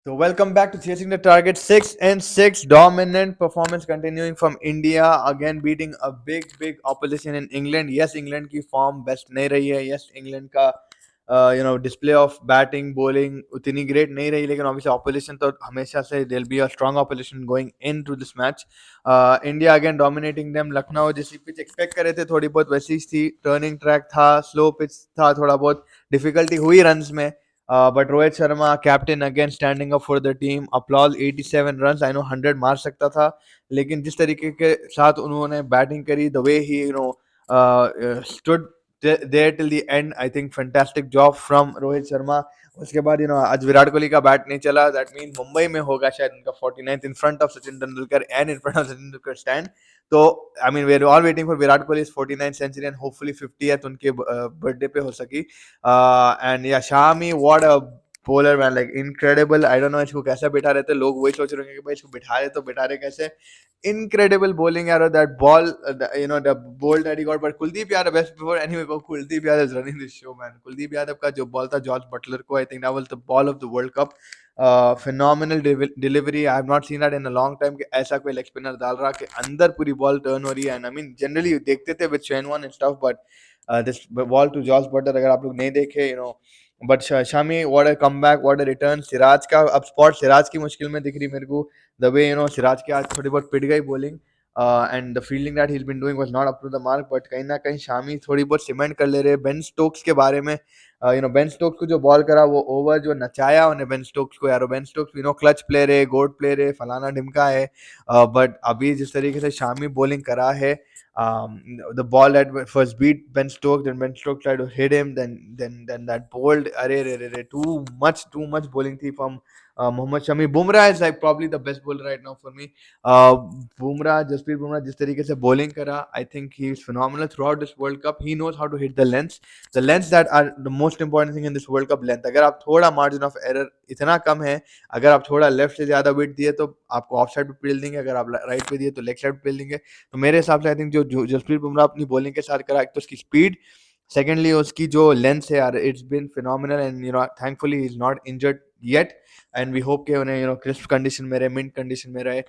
So welcome back to Chasing the Target. 6-6 dominant performance continuing from India, again beating a big opposition in England. Yes, England की form best नहीं रही है. Yes, England का display of batting bowling उतनी great नहीं रही, लेकिन obviously opposition तो हमेशा से there'll be a strong opposition going into this match. India again dominating them. Lucknow जैसी pitch expect कर रहे थे थोड़ी बहुत वैसी थी. Turning track था, slow pitch था, थोड़ा बहुत difficulty हुई runs में. But Rohit Sharma, captain, again standing up for the team. Applause. 87 runs. I know 100 मार सकता था, लेकिन जिस तरीके के साथ उन्होंने बैटिंग करी, the way he stood there till the end, I think fantastic job from Rohit Sharma. उसके बाद आज विराट कोहली का बैट नहीं चला. That means मुंबई में होगा शायद उनका 49th in front of Sachin Tendulkar and in front of Sachin Tendulkar stand. तो I mean we're all waiting for Virat Kohli's 49th century and hopefully 50th उनके बर्थडे पे हो सकी. And yeah, Shami, what a bowler man, like incredible. I don't know इसको कैसे बिठा रहे थे लोग, वही सोच रहे हैं कि भाई इसको बिठा रहे तो बिठा रहे कैसे. Incredible bowling arrow, that ball, the ball that he got. But Kuldeep Yadav, best before anyway, Kuldeep Yadav is running this show, man. Kuldeep Yadav का जो ball था George Butler को, I think that was the ball of the World Cup. Phenomenal delivery. I have not seen that in a long time कि ऐसा कोई leg spinner डाल रहा कि अंदर पूरी ball turn हो रही है. And I mean generally देखते थे with Shane Warne and stuff, but this ball to George Butler अगर आप लोग नहीं देखे, but Shami, what a comeback, what a return. Siraj का अब spot सिराज की मुश्किल में दिख रही मेरे को. The way सिराज के आज थोड़ी बहुत पिट गई bowling. And the fielding that he's been doing was not up to the mark, but कहीं ना कहीं शामी थोड़ी बहुत सीमेंट कर ले रहे. बेन स्टोक्स के बारे में बेन स्टोक्स को जो बॉल करा, वो ओवर जो नचाया उन्हें बेन स्टोक्स को यार. बेन स्टोक्स क्लच प्लेयर है, गोड प्लेयर है, फलाना ढिमका है. बट अभी जिस तरीके से शामी बॉलिंग करा है, the ball that first beat Ben Stokes, then Ben Stokes tried to hit him, then that bowled, too much bowling थी from Mohammad Shami. Bumrah is like probably the best bowler right now for me. Jasprit Bumrah जिस तरीके से bowling करा, I think he is phenomenal throughout this World Cup. He knows how to hit the lengths that are the most important thing in this World Cup. length. अगर आप थोड़ा margin of error इतना कम है, अगर आप थोड़ा left से ज्यादा विड दिए तो आपको ऑफ साइड पे पेल देंगे, अगर आप राइट पे दिए तो लेग साइड पे पेल देंगे. तो मेरे हिसाब से आई थिंक जो जसप्रीत बुमराह अपनी बॉलिंग के साथ करा, एक तो उसकी स्पीड, सेकेंडली उसकी जो लेंथ है यार, it's been phenomenal. And thankfully he is not injured yet, and we hope के उन्हें क्रिस्प कंडीशन में रहे, मिंट कंडीशन में रहे.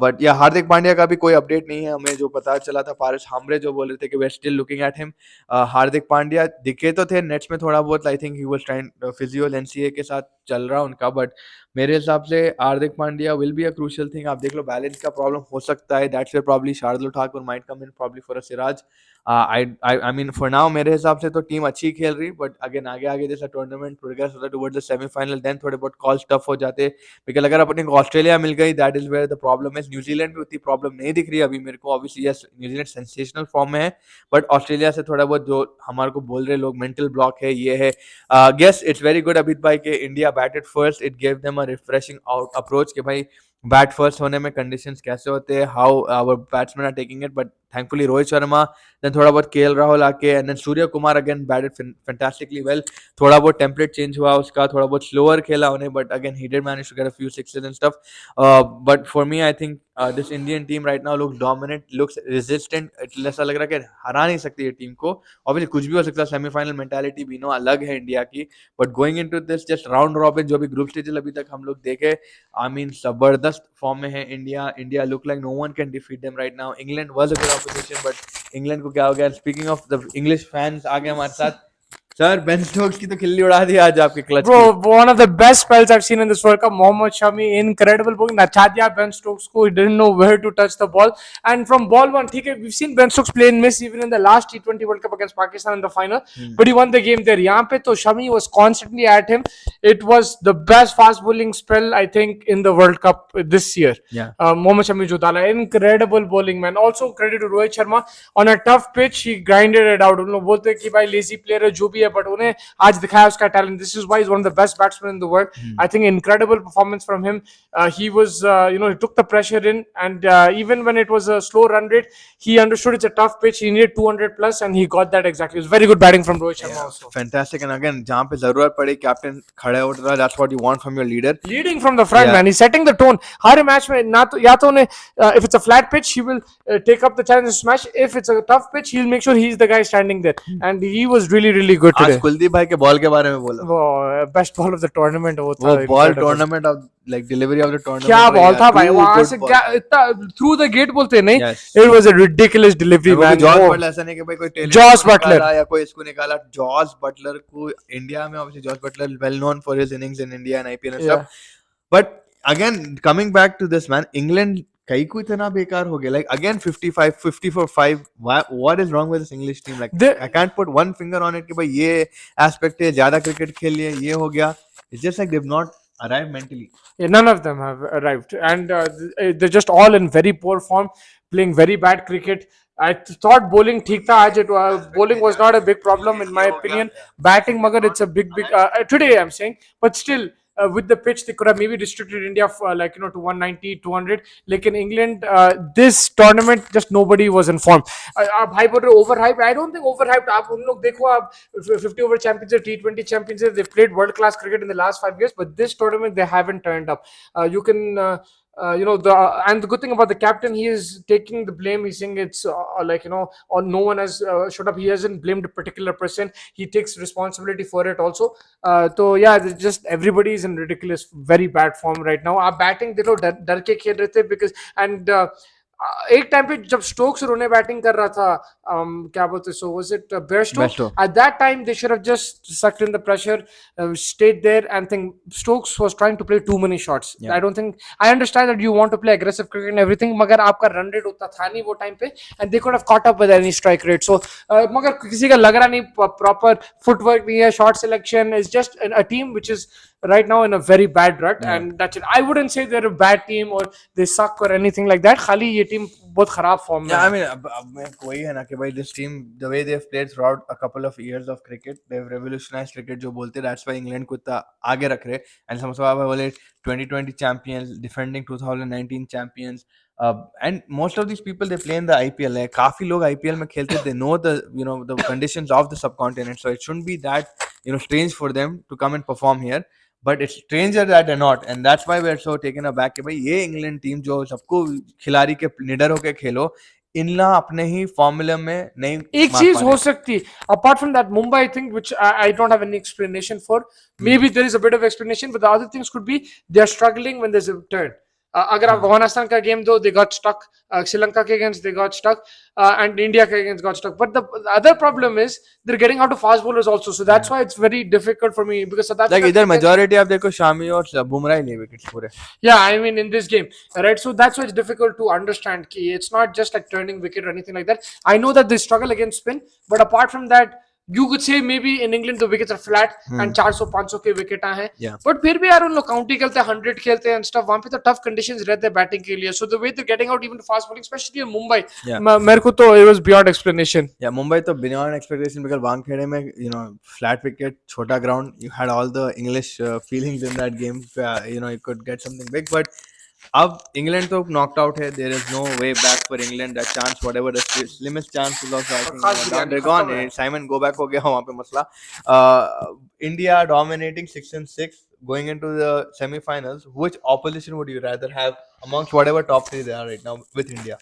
बट या हार्दिक पांड्या का भी कोई अपडेट नहीं है हमें. जो पता चला था पारिस हामरे जो बोल रहे थे कि we are still looking at him. Hardik Pandya दिखे तो थे नेट्स में थोड़ा बहुत. I think he was trying physio NCA के साथ चल रहा उनका, बट मेरे हिसाब से Hardik Pandya will be a crucial thing. आप देख लो बैलेंस का प्रॉब्लम हो सकता है. That's where probably Shardul Thakur might come in probably for a Siraj. I mean for now मेरे हिसाब से तो टीम अच्छी खेल रही, बट अगेन आगे जैसा टूर्नामेंट प्रोग्रेस होता है टुवर्ड्स द सेमीफाइनल, देन थोड़े बहुत कॉल्स टफ हो जाते. बिकॉज अगर अपने को ऑस्ट्रेलिया मिल गई, that is where the problem है. न्यूजीलैंड में उतनी प्रॉब्लम नहीं दिख रही अभी मेरे को. Obviously yes, New Zealand sensational form में है, बट ऑस्ट्रेलिया से थोड़ा बहुत जो हमारे को बोल रहे लोग मेंटल ब्लॉक है, ये है. Guess it's very good Abhit भाई के India batted first. It gave them a refreshing out approach कि भाई बैट फर्स्ट होने में कंडीशंस कैसे होते हैं, how our batsman are taking it. But thankfully Rohit Sharma, then थोड़ा बहुत केएल राहुल आके, and then Surya Kumar again batted fantastically well. थोड़ा बहुत टेम्पलेट चेंज हुआ उसका, थोड़ा बहुत स्लोअर खेला उन्हें, but again he did manage to get a few sixes and stuff. But for me I think this Indian team right now looks dominant, looks resistant. ऐसा लग रहा है कि हरा नहीं सकती ये टीम को. ऑब्वियसली कुछ भी हो सकता है, सेमीफाइनल मेंटालिटी भी अलग है इंडिया की. But going into this just round robin जो भी ग्रुप स्टेज अभी तक हम लोग देखे, आई मीन जबरदस्त फॉर्म में है India look like no one can defeat them right now. England was a good opposition, but England को क्या हो गया. Speaking of the English fans आ गए हमारे साथ. सर बेन स्टोक्स की तो खिल्ली उड़ा दी आज आपके clutch Bro, one of the best spells I've seen in this World Cup. Mohammad Shami, incredible bowling. Nacha diya Ben Stokes ko. He didn't know where to touch the ball. And from ball one, we've seen Ben Stokes play and miss even in the last T20 World Cup against Pakistan in the final. But he won the game there. Yahan pe to Shami was constantly at him. It was the best fast bowling spell, I think, in the World Cup this year. Yeah. Mohammad Shami jo dala. Incredible bowling, man. Also credit to Rohit Sharma. On a tough pitch, he grinded it out. उन लोग बोलते हैं कि भाई lazy player है जो भी है, but उन्हें आज दिखाया उसका talent. This is why he's one of the best batsmen in the world. I think incredible performance from him. He was, he took the pressure in, and even when it was a slow run rate, he understood it's a tough pitch. He needed 200 plus, and he got that exactly. It was very good batting from Rohit Sharma also. Fantastic. And again, जहाँ पे जरूरत पड़े captain खड़े उठ रहा, that's what you want from your leader. Leading from the front, man. He's setting the tone. Her match में ना तो या तो उन्हें if it's a flat pitch, he will take up the challenge to smash. If it's a tough pitch, he'll make sure he's the guy standing there. And he was really good. आज today. Kuldeep भाई के ball के बारे में बोलो. वो best ball of the tournament वो वो था ball incredible. Tournament of like delivery of the क्या टूर्नामेंट रही बॉल यार. था टू भाई वहां गुड से, बॉल. क्या इतना थ्रू द गेट बोलते हैं नहीं. Yes. It was a ridiculous delivery वो भी मैन. जॉर्ज वो बटलर, ऐसा नहीं कि भाई कोई टेलर जॉस को बटलर. निकाला या कोई इसको निकाला. जॉर्ज बटलर को इंडिया में obviously George Butler well known for his innings in India and IPL and Yeah. Stuff. But again coming back to this man, England कई को इतना बेकार हो गया. Like again 55 54-5. What is wrong with this English team? Like They, I can't put one finger on it कि भाई ये aspect है, ज्यादा क्रिकेट खेल लिए, ये हो गया. It's just like they have not arrive mentally. yeah, none of them have arrived, and they're just all in very poor form, playing very bad cricket. I thought bowling ठीक था आज. Bowling was not a big problem in my opinion. Batting, magar it's a big today I'm saying, but still. With the pitch, they could have maybe restricted India like to 190, 200. Like in England, this tournament just nobody was informed. आप hype or overhyped? I don't think overhyped. आप उन लोग देखो, आप 50 over champions, T20 champions, they've played world class cricket in the last 5 years, but this tournament they haven't turned up. You can. And the good thing about the captain, he is taking the blame. He's saying it's like or no one has showed up. He hasn't blamed a particular person. He takes responsibility for it also. So yeah, just everybody is in ridiculous, very bad form right now. Our batting, देखो डर के खेल रहे थे because and एक time पे जब Stokes रोने बैटिंग कर रहा था, क्या बोलते, so was it Bairstow, at that time they should have just sucked in the pressure, stayed there and think Stokes was trying to play too many shots. Yeah. I don't think, I understand that you want to play aggressive cricket and everything, मगर आपका run rate उतना था नहीं वो time पे, and they could have caught up with any strike rate. So मगर किसी का लग रहा नहीं, proper footwork नहीं है, shot selection is just a team which is right now in a very bad rut. Yeah. And that's it. I wouldn't say they're a bad team or they suck or anything like that. खाली ये team बहुत खराब form में Yeah, I है. mean, अब वही है ना कि भाई this team, the way they've played throughout a couple of years of cricket, they've revolutionized cricket जो बोलते हैं. That's why England को इतना आगे रख रहे. And समझो आप बोले 2020 champions, defending 2019 champions, and most of these people they play in the IPL. like काफी लोग IPL में खेलते. They know the the conditions of the subcontinent, so it shouldn't be that strange for them to come and perform here. But it's stranger that they're not, and that's why we're so taken aback कि भाई ये England team जो सबको खिलाड़ी के निडर होके खेलो, इनला अपने ही फॉर्मूला में नहीं एक चीज हो सकती है apart from that, Mumbai, I think, which I don't have any explanation for. Maybe there is a bit of explanation, but the other things could be they are struggling when there's a turn. अगर आप अफगानिस्तान का game दो, they got stuck. Sri Lanka के against they got stuck, and India के against got stuck. But the other problem is they're getting out of fast bowlers also, so that's why it's very difficult for me because South Africa, like इधर majority आप देखो शामी और बुमराह ही लिए wickets पूरे. yeah, I mean in this game, right? So that's why it's difficult to understand. Ki it's not just like turning wicket or anything like that. I know that they struggle against spin, but apart from that, you could say maybe in England the wickets are flat and 400-500 के wicket हैं. Yeah. But फिर भी यार उन लोग county खेलते हैं, 100 खेलते हैं and stuff. वहाँ पे तो tough conditions रहते हैं बैटिंग के लिए. So the way they're getting out even fast bowling, especially in Mumbai, मेरे को तो it was beyond explanation. Yeah, Mumbai तो beyond expectation because वानखेड़े में flat wicket, छोटा ground, you had all the English feelings in that game. You could get something big, but अब England तो knocked out है. There is no way back for England. That chance, whatever the slimmest chance was also, I think they're gone. Simon go back हो गया वहाँ पे मसला. India dominating 6-6 going into the semi-finals. Which opposition would you rather have amongst whatever top three they are right now with India?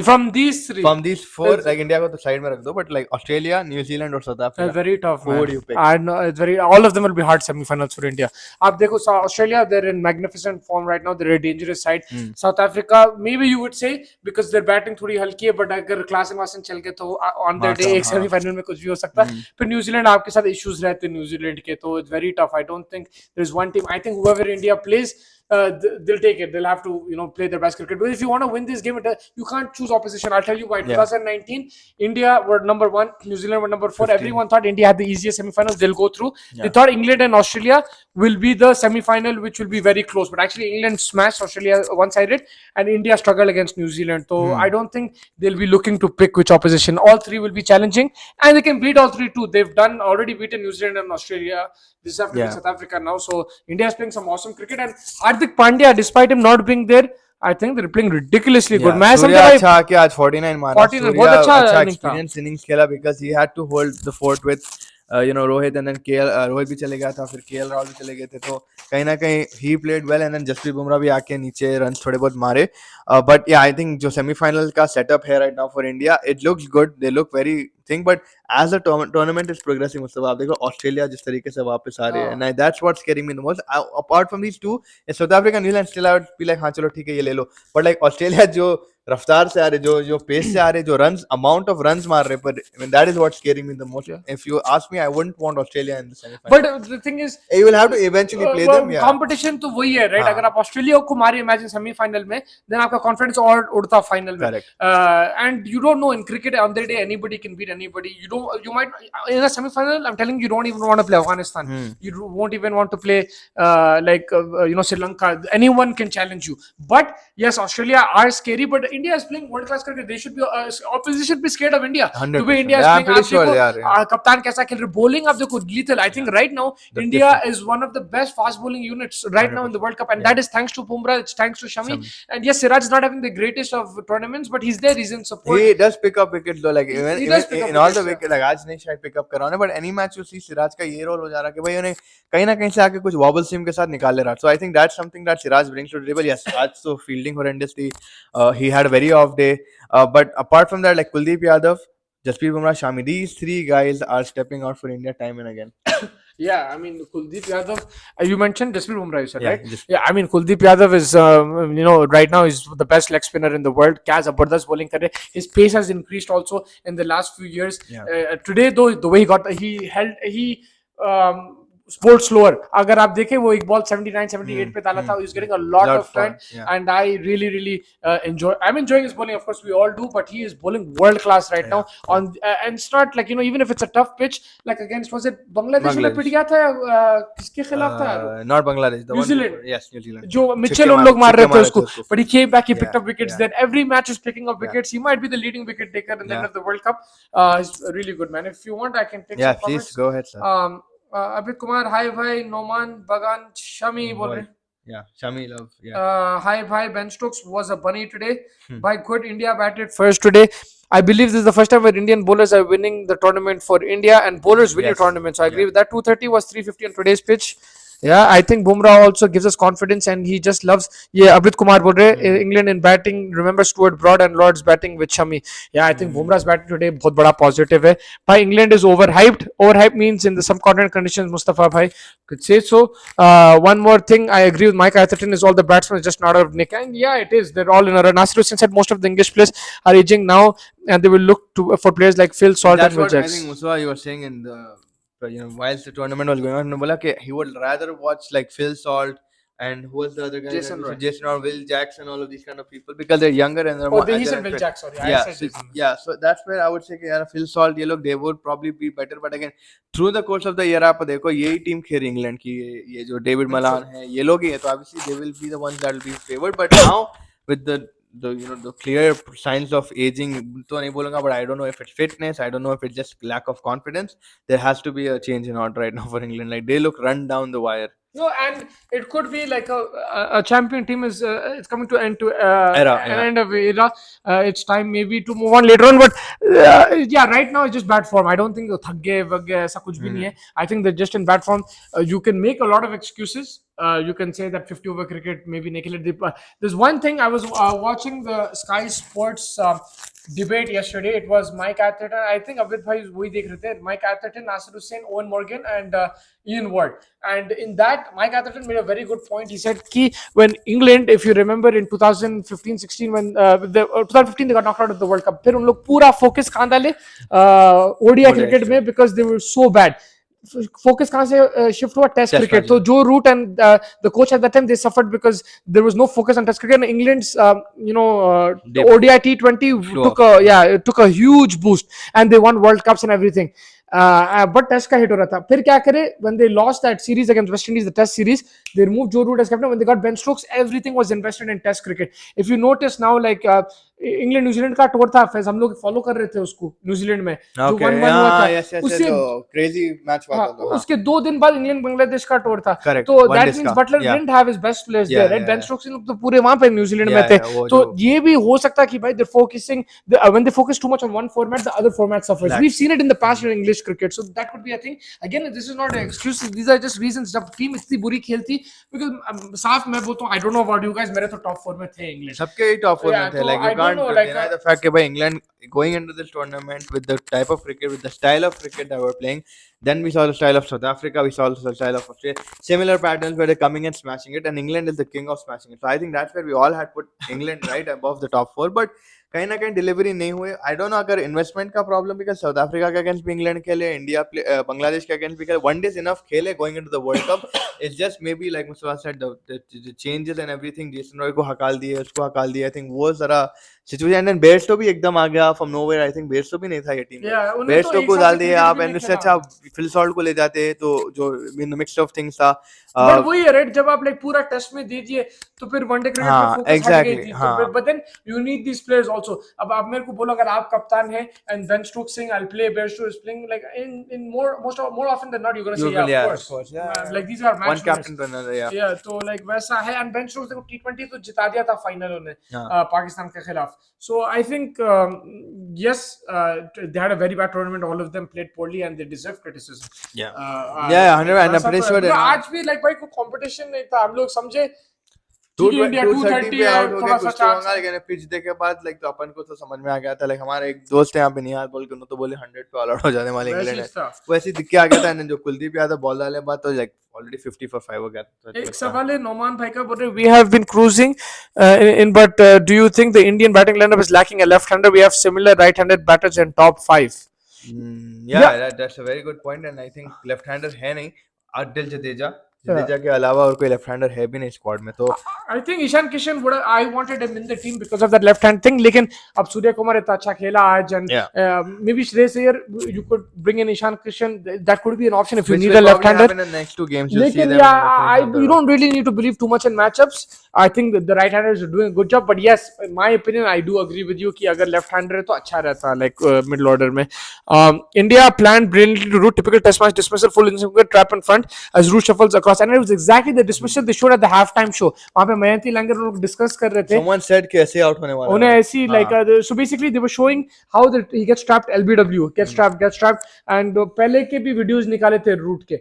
From these three, From these four, like India को तो side में रख दो, but like Australia, New Zealand और South Africa, very tough. Who would you pick? And it's very, all of them will be hard semi-finals for India. आप देखो Australia, they're in magnificent form right now. They're a dangerous side. South Africa, maybe you would say because their batting थोड़ी हल्की है, but अगर Klaasen Vasan चल के तो on their day एक semi-final में कुछ भी हो सकता है. फिर न्यूजीलैंड आपके साथ issues रहते हैं न्यूजीलैंड के, तो it's very tough. I don't think there's one team. I think whoever India plays, they'll take it. They'll have to play their best cricket. But if you want to win this game, you can't choose opposition. I'll tell you why. 2019 India were number 1, New Zealand were number 4. 15. Everyone thought India had the easiest semi-finals. They'll go through. They thought England and Australia will be the semi-final, which will be very close. But actually England smashed Australia one-sided and India struggled against New Zealand. So I don't think they'll be looking to pick which opposition. All three will be challenging and they can beat all three too. They've already beaten New Zealand and Australia. This have to be South Africa now. So India is playing some awesome cricket, and Hardik Pandya, despite him not being there, I think they're playing ridiculously good. मैं सूर्या अच्छा किया आज 49 मारा. 49 बहुत अच्छा experience innings खेला because he had to hold the fort with Rohit and then KL, Rohit भी चले गया था, फिर केएल राहुल भी चले गए थे, तो कहीं ना कहीं he played well and then Jasprit Bumrah भी आके नीचे रन थोड़े बहुत मारे. बट या आई थिंक जो सेमीफाइनल का सेटअप है right now for India, it looks good, they look very thing. But as the tournament is progressing, मतलब आप देखो ऑस्ट्रेलिया जिस तरीके से वापस आ रहे हैं, and that's what's scaring me the most. Apart from these two, South Africa, New Zealand, still I would be like हाँ चलो ठीक है ये ले लो. बट लाइक ऑस्ट्रेलिया जो रफ्तार से आ रहे, जो पेस से आ रहे, जो रन्स, अमाउंट ऑफ रन्स मार रहे, but I mean, that is what's scaring me the most. Yeah. If you ask me, I wouldn't want Australia in the semi-final. But the thing is, You will have to eventually play them, yeah. Competition तो वही है right. हाँ. अगर आप Australia को मारे imagine semifinal में, then आपका कॉन्फिडेंस और उड़ता फाइनल में. Correct. And you don't know in cricket on the day anybody can beat anybody. You might in a semi-final, I'm telling you, you don't even want to play Afghanistan. You won't even want to play Sri Lanka. Anyone can challenge you. But yes, Australia are scary, but India is playing world class cricket. They should be opposition should be scared of India. 100%. The way India is Yeah, I'm playing, pretty आप sure देखो, they are, yeah. कप्तान कैसा खेल रहे, bowling आप देखो lethal. I think right now India is one of the best fast bowling units right now in the World Cup, and that is thanks to Bumrah, it's thanks to Shami. And yes, Siraj is not having the greatest of tournaments, but he's there, he's in support. He does pick up wickets though, like He even does pick up in all the wickets, wickets, like आज नहीं शायद pick up कर रहा हूँ, but any match you see Siraj का ये role हो जा रहा है कि भाई उन्हें कहीं ना कहीं से आके कुछ wobble seam के साथ निकाल ले रहा. So I think that's something that Siraj brings to the table. Yes, आज तो fielding horrendous थी, he had a very off day, but apart from that, like Kuldeep Yadav, Jasprit Bumrah, Shami, these three guys are stepping out for India time and again. Yeah, I mean Kuldeep Yadav. You mentioned Jasprit Bumrah, you said, Yeah, right? just- Yeah, I mean Kuldeep Yadav is, right now is the best leg spinner in the world. क्या जबरदस्त bowling कर रहे. His pace has increased also in the last few years. Yeah. Today though, the way he scored slower. अगर आप देखें वो एक ball 79 78 पे डाला था. He's getting a lot Lot of fun, time, yeah. and I really I'm enjoying his bowling. Of course, we all do, but he is bowling world class right now. On and it's not like even if it's a tough pitch, like against, was it Bangladesh में पिट गया था, किसके खिलाफ था? Not Bangladesh, the New one Zealand. before. Yes, New Zealand. जो Mitchell छिक्के उन लोग मार रहे थे मारे उसको, but he came back, he picked Yeah, up wickets. yeah. Then every match is picking up wickets. He might be the leading wicket taker in the end Yeah. of the World Cup. He's really good, man. If you want, I can take Yeah, some please comments. go ahead, sir. Amit Kumar, हाय भाई, नोमान बगान शमी बोल रहे हैं. Yeah, Shami love. Yeah. Hi bhai, Ben Stokes was a bunny today. By good, India batted first today. I believe this is the first time where Indian bowlers are winning the tournament for India, and bowlers win your Yes. tournament. So I agree with that. 230 was 350 on today's pitch. Yeah, I think Bumrah also gives us confidence, and he just loves. Yeah, Abhit Kumar bol rahe, England in batting. Remember Stuart Broad and Lord's batting with Shami. Yeah, I think Bumrah's batting today बहुत बड़ा positive है. Bhai, England is overhyped. Overhyped means in the subcontinent conditions, Mustafa bhai could say so. One more thing, I agree with Mike Atherton. Is all the batsmen are just not out of nick, and yeah, it is. They're all in a run. Nasir Hussain said most of the English players are aging now, and they will look to for players like Phil Salt That's and Will what I Jacks. think Muswa you were saying in the whilst the tournament was going on, उन्होंने बोला कि he would rather watch like Phil Salt and who was the other guy? Jason Roy. Jason or Will Jackson, all of these kind of people because they're younger and they're Oh, more. he said and Will fit. Jacks. Sorry, I Yeah, said so, Jason. yeah. So that's where I would say कि यार Phil Salt ये लोग they would probably be better, but again through the course of the year आप देखो यही team खेल England की, ये जो डेविड मलान है ये लोग ही है, तो obviously they will be the ones that will be favored. But now with the the clear signs of aging, तो नहीं बोलूँगा, but I don't know if it's fitness, I don't know if it's just lack of confidence. There has to be a change in order right now for England. Like they look run down the wire. No, and it could be like a champion team is it's coming to end to Era, an yeah. end of era. It's time maybe to move on later on, but yeah, right now it's just bad form. I don't think thag gaye वग गए ऐसा कुछ भी नहीं है. I think they're just in bad form. You can make a lot of excuses. You can say that 50 over cricket maybe नहीं खेले. There's one thing, I was watching the Sky Sports debate yesterday. It was Mike Atherton. I think Abid bhai वही देख रहे थे. Mike Atherton, Nasir Hussain, Owen Morgan, and Ian Ward. And in that, Mike Atherton made a very good point. He said, "Ki when England, if you remember in 2015-16, when 2015 they got knocked out of the World Cup, फिर उन लोग पूरा focus कहाँ डाले ODI cricket में, because they were so bad. Focus कहाँ से shift हुआ टेस्ट क्रिकेट. तो Joe Root and the coach at that time, they suffered because there was no focus on test cricket. And England's the ODI T20 took a huge boost, and they won World Cups and everything. But test का hit हो रहा था. फिर क्या करे, when they lost that series against West Indies, the test series, they removed Joe Root as captain. When they got Ben Stokes, everything was invested in test cricket. If you notice now, like England New Zealand का tour था, फैज हम लोग follow कर रहे थे उसको New Zealand में, जो 1-1 हुआ था. उससे क्रेजी मैच हुआ था. उसके 2 दिन बाद इंग्लैंड बांग्लादेश का टूर था. Correct. तो that means Butler didn't have his best players there, right? Ben Stokes इन तो पूरे वहां पे न्यूजीलैंड में थे. तो ये भी हो सकता है कि भाई they focusing, when they focus too much on one format, the other format suffers. We have seen it in the past in English English cricket. So that could be a thing. Again, this is not an excuse. These are just reasons. जब team इतनी बुरी खेलती, because साफ मैं बोलता हूँ, I don't know about you guys, मेरे तो top 4 में थे England. सबके ही top 4 Yeah, में थे. so Like you I don't can't know, like deny the fact that by England going into this tournament with the type of cricket, with the style of cricket that we're playing, then we saw the style of South Africa, we saw the style of Australia, similar patterns where they're coming and smashing it, and England is the king of smashing it. So I think that's where we all had put England right above the top 4, but कहीं ना कहीं delivery नहीं हुए. आई don't no अगर investment का problem, because south Africa के against भी England खेले, इंडिया बांग्लादेश के अगेंस्ट भी खेले, वन डेज इनफ खेले going into the world cup. It's just may be like Mustafa said the changes and everything. Jason Roy को हकाल दिए, उसको हकाल दिया. आई थिंक वो जरा सिचुएशन. एंड बेयरस्टो भी एकदम आ गया from nowhere. I think Bairstow भी नहीं था ये टीम में. बेयरस्टो को डाल दिए आप, एंड उससे अच्छा फिल सॉल्ट को ले जाते तो जो इन मिक्स ऑफ थिंग्स था. बट वही है राइट, जब आप लाइक पूरा टेस्ट में दीजिए तो फिर वनडे क्रिकेट पे फोकस हट गई थी. But then you need these players also. अब आप मेरे को बोलो अगर आप कप्तान हैं and Ben Stokes saying I will play, Bairstow is playing, like in more often than not you gonna say yeah of course, like these are match one captain to another. या तो लाइक वैसा है. And Ben Stokes देखो T20 तो जिता दिया था final उन्हें पाकिस्तान के खिलाफ. So I think yes, they had a very bad tournament. All of them played poorly and they deserve criticism. Yeah, 100. And I'm pretty sure आज भी लाइक भाई कोई कंपटीशन नहीं था. हम लोग समझे 230 पे आउट हो गए, कुछ तो होगा. लेकिन पिच देखे बाद लाइक तो अपन को तो समझ में आ गया था. लाइक हमारे एक दोस्त है यहाँ पे निहाल बोल के, तो बोले 100 पे ऑल आउट हो जाने वाले इंग्लैंड है. वैसे ही दिख के आ गया था. जो कुलदीप यादव बॉल डाले बाद तो लाइक ऑलरेडी 50 for 5 हो गया था. एक सवाल है नोमान भाई का, बोल रहे we have been cruising in but do you think the Indian batting lineup is lacking a left-hander? We have similar right-handed batters in top 5. That's a very good point. And I think left-hander है नहीं. अदिल जडेजा के अलावा और कोई left hander है भी नहीं squad में. तो I think Ishan Kishan would I wanted him in the team because of that left hand thing. लेकिन अब सूर्य कुमार इतना अच्छा खेला आज, and maybe Shreyas Iyer, you could bring in Ishan Kishan. That could be an option if you need a left hander. लेकिन you don't really need to believe too much in matchups. I think the right handers are doing a good job, but yes, in my opinion, I do agree with you कि अगर left hander है तो अच्छा रहता, like middle order में. India planned brilliantly to do typical test match dismissal, full in trap in front as Root shuffles across, and it was exactly the dismissal they showed at the halftime show. वहाँ पे मयंती लंगर लोग discuss कर रहे थे. Someone said कि ऐसे out होने वाला है. उन्हें ऐसी like so basically they were showing how he gets trapped, LBW gets trapped, and पहले के भी videos निकाले थे Root के,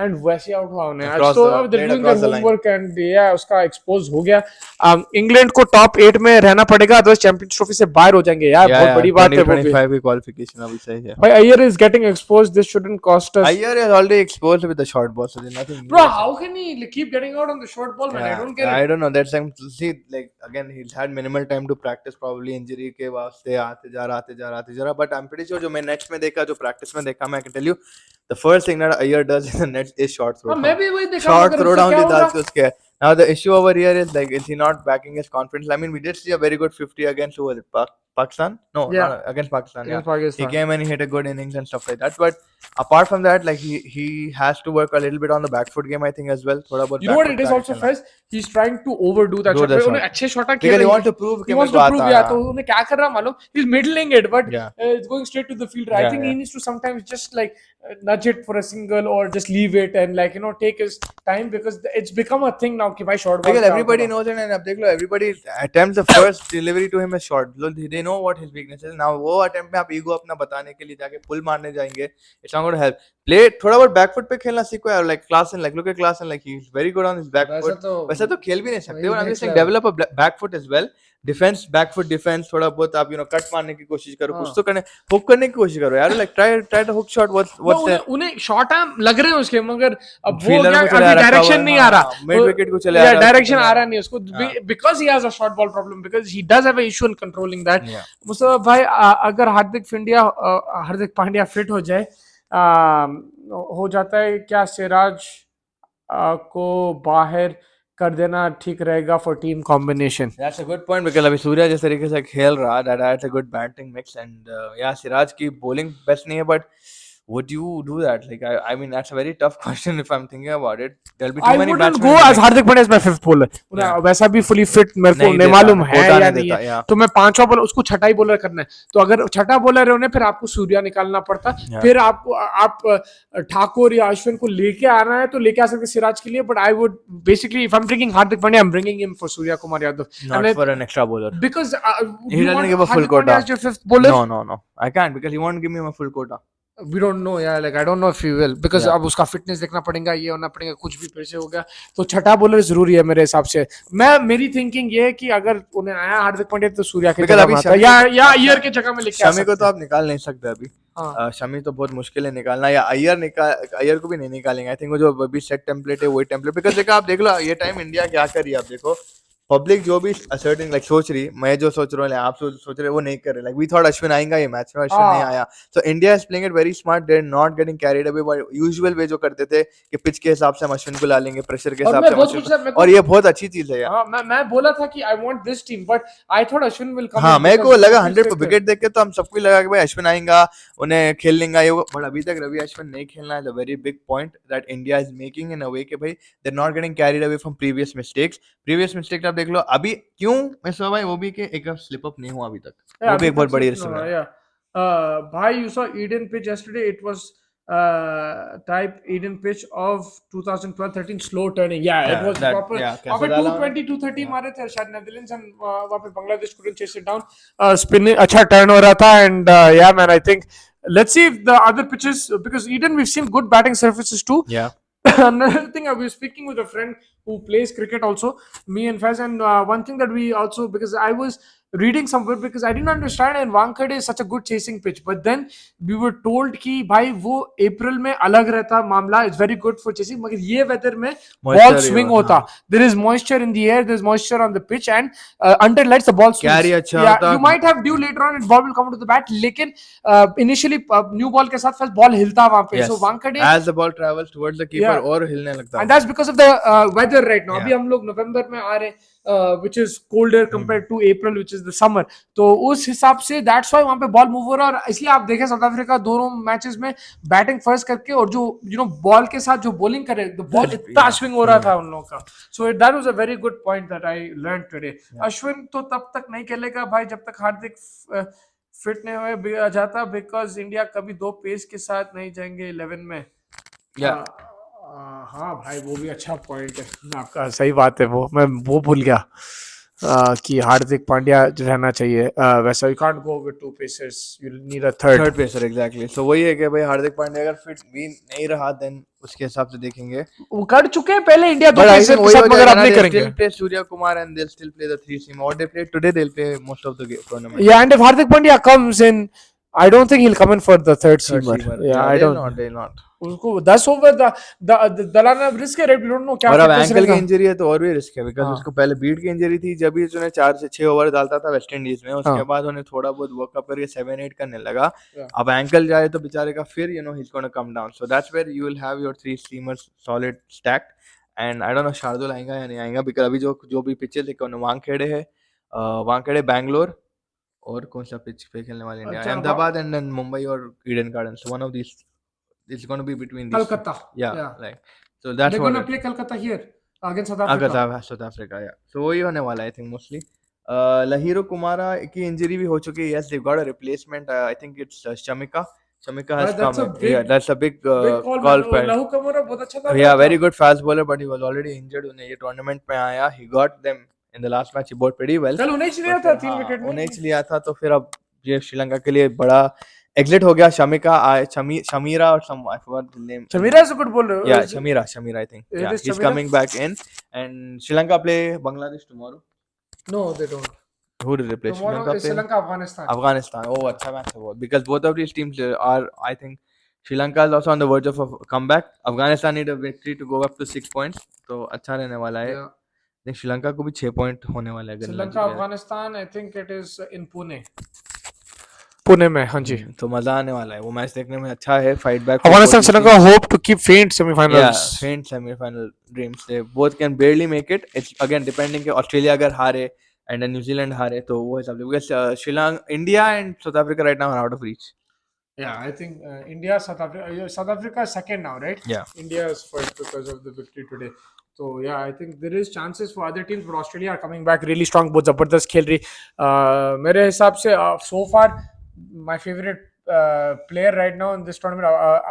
and वैसे out हुआ उन्हें. So they're doing their homework and yeah, उसका expose हो गया. इंग्लैंड को टॉप 8 में रहना पड़ेगा, अदरवाइज चैंपियंस ट्रॉफी से बाहर हो जाएंगे यार. बहुत बड़ी बात है वो. 25 की क्वालिफिकेशन अभी सही है. भाई Iyer is getting exposed, this shouldn't cost us. Iyer is already exposed with the short ball, so there's nothing. Bro, how can he keep getting out on the short ball, man? I don't get it. I don't know. That's see, like again he's had minimal time to practice, probably injury के वास्ते आते जा रहा. But I'm pretty sure जो मैं nets में देखा, जो प्रैक्टिस में देखा, मैं I can tell you the first thing that Ayer does in the nets is short throw. मैं भी वही देखा. Short throw down जो डालते उसके. Now the issue over here is like, is he not backing his confidence? I mean, we did see a very good 50 against who was it? Pakistan? No, against Pakistan. He came and he hit a good innings and stuff like that. But apart from that, like he has to work a little bit on the back foot game, I think as well. Thoda bahut. You know what it is also, Faiz? He's trying to overdo that shot. उन्हें अच्छे shot खेल. He wants to prove कि मेरे को आता है. तो उन्हें क्या कर रहा मालूम? He's middling it, but it's going straight to the fielder. I think he needs to sometimes just like nudge it for a single or just leave it and like take his time, because it's become a thing now कि भाई short ball. Because everybody knows it, and अब देख लो everybody attempts the first delivery to him is short. They know what his weakness is. Now वो attempt में आप ego अपना बताने के लिए जाके pull मारने जाएंगे, it's not going to help. Play थोड़ा बहुत back foot पे खेलना सीखो यार. Like Klaasen, like look at Klaasen, like he's very good on his back foot. वैसे तो खेल भी नहीं सकते. I'm just saying develop a back foot as well. Defence, back foot defence, थोड़ा बहुत आप कट मारने की कोशिश करो, कुछ तो करने, हुक करने की कोशिश करो यार. Like try the hook shot. What's there? उन्हें शॉट आर्म लग रहे हैं उसके, मगर अब वो क्या डायरेक्शन नहीं आ रहा. मिड विकेट को चले आ रहा है, डायरेक्शन आ रहा नहीं उसको, because he has a shot ball problem, because he does have a issue in controlling that. Mustafa भाई अगर हार्दिक पांड्या फिट हो जाए, हो जाता है क्या सिराज को बाहर कर देना ठीक रहेगा for team combination. That's a good point, because अभी सूर्या जिस तरीके से खेल रहा, that's a good batting mix. And Siraj की बॉलिंग बेस्ट नहीं है, but would you do that? Like I mean that's a very tough question if I'm thinking about it. There'll be too many batsmen. I wouldn't go as Hardik Pandya as my fifth bowler. वैसा भी fully fit मेरे को नहीं मालूम है या नहीं है. तो मैं पांचवा बॉलर, उसको छठा ही बॉलर करना है. तो अगर छठा बॉलर है उन्हें, फिर आपको सूर्या निकालना पड़ता. फिर आप ठाकुर या अश्विन को लेके आना है तो लेके आ सकते सिराज के लिए. But I would basically if I'm bringing Hardik Pandya, I'm bringing him for Surya Kumar Yadav. Not for an extra bowler. Because he doesn't give a full quota. As your fifth bowler? No. I can't, because he won't give me a full quota. We don't know यार, like I don't know if he will, because Yeah. अब उसका fitness देखना पड़ेगा, ये होना पड़ेगा, कुछ भी फिर से हो गया तो छठा बॉलर जरूरी है मेरे हिसाब से। मेरी थिंकिंग ये है कि अगर उन्हें आया हार्दिक पांड्या तो सूर्या की बिकॉज जगह अभी में आता, शमी को या अय्यर की जगह में लेके आ शमी को सकते तो हैं। आप निकाल नहीं सकते अभी। हाँ शमी तो बहुत मुश्किल है निकालना, या अय्यर को भी नहीं निकालेंगे आई थिंक। वो जो अभी सेट टेम्पलेट है वही टेम्पलेट, बिकॉज देखो आप देख लो ये टाइम इंडिया क्या कर रही है। आप देखो पब्लिक जो भी असर्टिंग लाइक सोच रही, मैं जो सोच रहा हूँ आप सोच रहे, वो नहीं कर रहे। लाइक वी थॉट अश्विन आएगा ये मैच में, अश्विन नहीं हाँ। आया। So India is playing it very smart, they are not getting carried away by usual way जो करते थे कि पिच के हिसाब से हम अश्विन को ला लेंगे, प्रेशर के और हिसाब मैं से हम बहुत अश्विन कुछ को, मेरे और को, ये बहुत अच्छी चीज है यार। हाँ मैं बोला था कि I want this team, but I thought Ashwin will come हाँ इन मेरे बिकॉज को लगा ऑफ हिज 100 फिटनेस। विकेट देख के तो हम सबको ही लगा कि भाई अश्विन आएगा, उन्हें खेल लेंगे ये वो, बट अभी तक रवि अश्विन नहीं खेलना है। The very big point that India is making in a way कि भाई they are not getting carried away from previous mistakes आप देख लो अभी क्यों मिस हुआ भाई, वो भी कि एक स्लिप अप नहीं हुआ अभी तक, वो भी अभी एक तक बहुत बड़ी स्लिप रिस्क नहीं हुआ है। या भाई, you saw Eden pitch yesterday, it was type Eden pitch of 2012-13 slow turning, yeah it was that proper। या वहाँ कैसे पे डाला उन्हें। 220 230 मारे थे शायद नेदरलैंड्स, एंड वहाँ पे Bangladesh couldn't chase it down। Spin अच्छा टर्न हो रहा था, and yeah man, I think let's see if the other pitches, because Eden we've seen good batting surfaces too। या Another thing, I was speaking with a friend who plays cricket also, me and Faz, and one thing that we also, because I was reading somewhere, because I didn't understand, and Wankhede is such a good chasing pitch, but then we were told कि भाई वो अप्रैल में अलग रहता मामला, it's very good for chasing, मगर ये weather में बॉल मॉइस्चर स्विंग हाँ, होता, there is moisture in the air, there is moisture on the pitch, and under lights the ball carry swings, अच्छा या होता। You might have dew later on and ball will come to the bat, लेकिन initially new ball के साथ first ball हिलता वहां पे, yes, so Wankhede, as the ball travels towards the keeper या, और हिलने लगता and वो। that's because of the weather right now। या अभी हम लोग नवंबर में आ रहे हैं, which is colder compared to April, which is the summer। तो उस हिसाब से that's why वहां पे बॉल मूव हो रहा है, और इसलिए आप देखें साउथ अफ्रीका दोनों मैचेस में बैटिंग फर्स्ट करके, और जो बॉल के साथ जो बॉलिंग करे, तो बॉल दैट इतना या स्विंग हो रहा था उन लोगों का। So that was a very good point that I learn today. Ashwin तो तब तक नहीं खेलेगा भाई जब तक हार्दिक फिट नहीं हुए जाता, बिकॉज इंडिया कभी दो पेस के साथ नहीं जाएंगे 11 में। या हाँ भाई, वो भी अच्छा पॉइंट है आपका, सही बात है, वो मैं वो भूल गया कि हार्दिक पांड्या जो रहना चाहिए, वैसा you can't go with two pacers, you need a third. Third pacer exactly. So वही है कि भाई हार्दिक पांड्या अगर फिट भी नहीं रहा देन उसके हिसाब से देखेंगे। वो कर चुके हैं पहले इंडिया दो बट आई पेसर थिंक के वही हो साथ, मगर जाएगा अब ना, नहीं दे करेंगे। Still play Surya Kumar and they still play the three seam, और they play today, they play most of the tournament. Yeah, and if Hardik Pandya comes in, I don't think he'll come in for the third third seamer। Seamer Yeah, या I they don't। Not, they not. उसको 10 over दलाना risk है, we don't no क्या और अब fitness ankle की रहेगा। Injury है तो और भी रिस्क है, बिकॉज हाँ उसको पहले बीट की इंजरी थी जब भी उसने 4 से 6 ओवर डालता था वेस्ट इंडीज में, उसके हाँ बाद उन्हें थोड़ा बहुत वर्कअप करके 7-8 करने लगा। yeah। अब एंकल जाए तो बेचारे का फिर he is gonna come down, so that's where you will have your three steamers solid stacked. And I don't know Shardul आएगा या नहीं आएगा, बिकॉज अभी जो जो भी पिचेस है वानखेड़े है, वानखेड़े बैंगलोर, और कौन सा पिच पे खेलने वाले इंडिया, अच्छा अहमदाबाद एंड देन मुंबई और Eden gardens, one of this is gonna be between this. Calcutta, या yeah, like, so that's they're what gonna it. play Kolkata here against South अगर Africa। साउथ अफ्रीका, या सो वही होने वाला है आई थिंक मोस्टली। लहीरो कुमारा की injury भी हो चुकी है, yes they got a replacement, I think it's Shamika, Shamika has That's come a इन, या that's a big big call man। Call पर। लहू कमोरा बहुत अच्छा डाल या रहा था। Very good fast bowler, but he was already injured, उन्हें ये टूर्नामेंट में आया, he got them in the last match, he bought pretty well. कल उन्हें बट लिया था फिर 3 विकेट में। उन्हें लिया था, तो फिर अब ये श्रीलंका के लिए बड़ा एग्जिट हो गया। शमिका शमीरा और some I forgot the name. Chameera is a good bowler. Yeah, Shamira, I think. It Yeah, is he's Shamira? coming back in, and Sri Lanka play Bangladesh tomorrow. No, they don't। Who did they play? Sri Tomorrow Lanka is Sri play Lanka Afghanistan। Afghanistan. Oh, अच्छा match है वो, because both of these teams are, I think, Sri Lanka is also on the verge of a comeback. Afghanistan need a victory to go up to 6 points, तो अच्छा रहने वाला है। Yeah, देख श्रीलंका को भी 6 पॉइंट होने वाला है अगर Sri मैच Lanka जीतेगा। Afghanistan, I think it is in Pune। Pune में, हाँ जी। तो मजा आने वाला है, वो मैच देखने में अच्छा है, fight back. Afghanistan Sri hope to keep faint Yeah, semi-finals। faint semi-final dreams. They both can barely make it. It's again depending कि ऑस्ट्रेलिया अगर हारे and then न्यूजीलैंड हारे तो वो हिसाब से, because Sri Lanka, India and South Africa right now are out of reach. Yeah, I think India, South Africa is second now, right? Yeah. India is first because of the victory today। So yeah, I think there is chances for other teams, but Australia are coming back really strong, बहुत जबरदस्त खेल रही। मेरे हिसाब से so far my favorite player right now in this tournament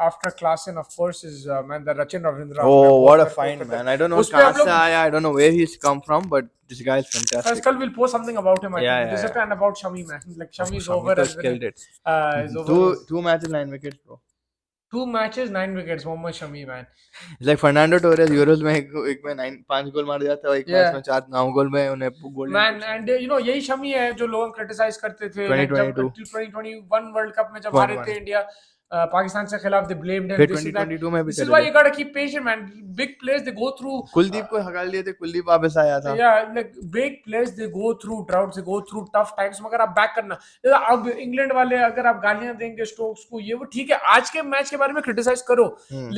after Klaasen of course is man the Rachin Ravindra। Oh, what a find, man! I don't know उस पे कहाँ हम से लोग आया, I don't know where he's come from, but this guy is fantastic. Pascal will post something about him, I Yeah, think, yeah, this yeah. and about Shami, man, like Shami is Shami over तो as killed it. is over Two matches, 9 wickets, bro. 2 matches, 9 wickets. Mohammad Shami, man. Like Fernando Torres euros में एक में 9 5 गोल मार जाता है, एक match Yeah. में 4 9 गोल में उन्हें golden man and you know यही शमी है जो लोग क्रिटिसाइज करते थे लाइक जब 2022 2021 वर्ल्ड कप में जब हारे 21 थे इंडिया पाकिस्तान से खिलाफ दे ब्लेम्ड एंड फिर दिस इज दैट 2022 में भी दिस इज चले व्हाई गए। You got to keep patient man big players they go through Kuldeep को हटा लिए थे, कुलदीप वापस आया था। yeah like big players they go through droughts they go through tough times मगर आप बैक करना अब इंग्लैंड वाले अगर आप गालियां देंगे स्टोक्स को ये वो ठीक है आज के मैच के बारे में क्रिटिसाइज करो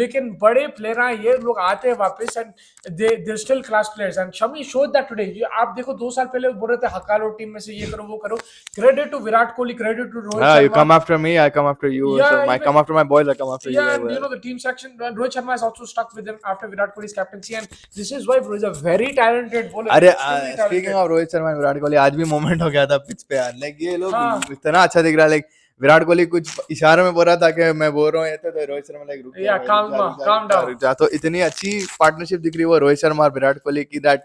लेकिन बड़े प्लेयर हैं ये लोग आते हैं वापस and they still class players and Shami showed that today आप देखो 2 साल पहले बोल रहे थे हकालो टीम में से ये करो वो करो credit to Virat Kohli credit to Rohit You Sharma come after me, I come after you. Yeah, So I even come after my boys, I come after you yeah, as and you well. know the team section. Rohit Sharma is also stuck with them after Virat Kohli's captaincy, and this is why bro is a very talented bowler. अरे extremely speaking talented. Of Rohit Sharma and Virat Kohli, आज भी moment हो गया था pitch पे यार। Like ये लोग हाँ इतना अच्छा दिख रहा है। लाइक विराट कोहली कुछ इशारों में बोल रहा था कि मैं बोल रहा हूँ ये, तो रोहित शर्मा लाइक रुक जा yeah, भाई, रुक calm जा, रुक जा, calm रुक जा, down. रुक जा। तो इतनी अच्छी पार्टनरशिप दिख रही है वो रोहित शर्मा और विराट कोहली की, दैट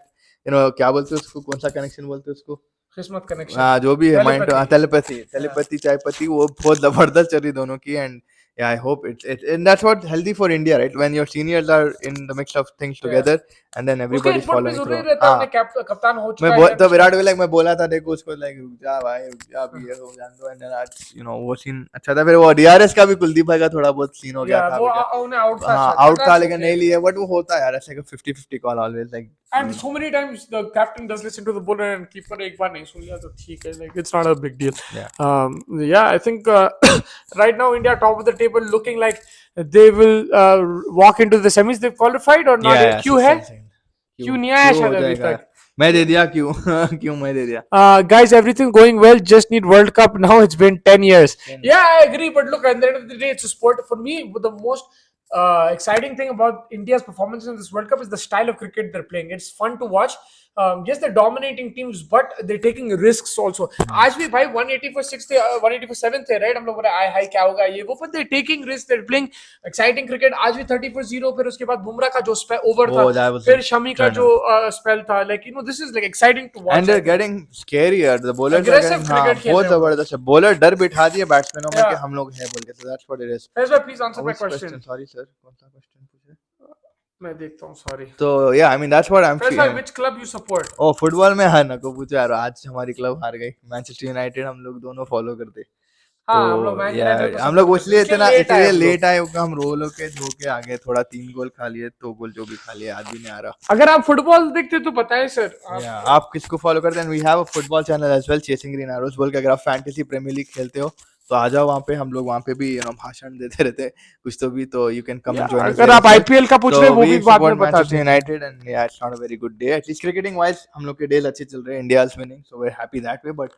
यू नो क्या बोलते हैं उसको, कौन सा कनेक्शन बोलते हैं उसको, किस्मत कनेक्शन हाँ जो भी है, mind telepathy. Telepathy Yeah. Telepathy चायपत्ती, वो बहुत जबरदस्त चल रही दोनों की। And yeah, I hope it and that's what healthy for India, right? When your seniors are in the mix of things Yeah. together and then उसके everybody's इनपुट भी following जरूरी through। रहता है हाँ, उन्हें कप्तान हो मैं चुका तो है विराट को लाइक मैं बोला था देखो उसको, लाइक रुक जा भाई, रुक जा, अभी ये हो जान दो। एंड देन आज यू नो वो सीन अच्छा था। फिर वो डीआरएस का भी कुलदीप भाई का थोड़ा बहुत सीन हो गया या था वो because उन्हें आउट था हाँ शायद आउट but था that's लेकिन okay. नहीं लिए, बट वो होता है यार ऐसे का 50-50 call always like. And so many times the captain does listen to the bowler and keeper एक बार नहीं सुन लिया तो ठीक है, like it's not a big deal. Yeah. Yeah, I think right now India top of the table looking like they will walk into the semis. They've qualified or not? Yeah, क्यों है? क्यों नहीं आया क्यों हो शायद अभी जाएगा? तक? मैं दे दिया क्यों क्यों मैं दे दिया? Guys, everything going well. Just need World Cup now. It's been 10 years. Yeah, I agree. But look, at the end of the day, it's a sport. For me, the most exciting thing about India's performance in this World Cup is the style of cricket they're playing. It's fun to watch. Yes, they're dominating teams, but they're taking risks also. आज भी भाई 180 for 6 थे, 180 for 7 थे, right? हम लोग बोले आय हाय क्या होगा ये वो, but they're taking risks. They're playing exciting cricket. आज भी 30 for 0, फिर उसके बाद बुमराह का जो ओवर था, Oh, that was फिर शमी का turner. जो स्पेल था, like you know, this is like exciting to watch. And they're getting scarier. The bowlers are Aggressive getting cricket खेल बहुत रहे हैं वो। जबरदस्त है। बॉलर डर बिठा दिए बैट्समैनों में Yeah. कि हम लोग हैं बोल के। So that's what it is। Faiz bhai, please answer my Which question. Sorry sir, कौन सा question पूछे? मैं देखता हूँ, sorry. तो yeah, I mean that's what I'm Faiz bhai, feeling। which club you support? Oh football में हाँ ना को पूछो यार, आज हमारी क्लब हार गई, मैनचेस्टर यूनाइटेड। हम लोग दोनों फॉलो करते। हाँ, तो हम लोग मैन यार यूनाइटेड को हम लोग support इसलिए करते हैं। इतना इसलिए late आए इसलिए हम लोग। लेट आए क्योंकि हम रो लो के धो के आ गए थोड़ा। 3 गोल खा लिए, 2 गोल जो भी खा लिए, आज भी नहीं आ रहा। अगर आप फुटबॉल देखते तो बताएं सर। आप किसको फॉलो करते हैं? We have a football channel as well, chasing green arrows बोल के। अगर आप फैंटेसी प्रीमियर लीग खेलते हो तो आ जाओ वहाँ पे। हम लोग वहाँ पे भी यू नो भाषण देते रहते हैं कुछ तो भी, तो you can come and join us. अगर आप आईपीएल का पूछ रहे हैं वो भी बाद में बता मैनचेस्टर दें। United and yeah it's not a very good day at least cricketing wise. हम लोग के डेज अच्छे चल रहे हैं, India is winning, so we are happy that way. But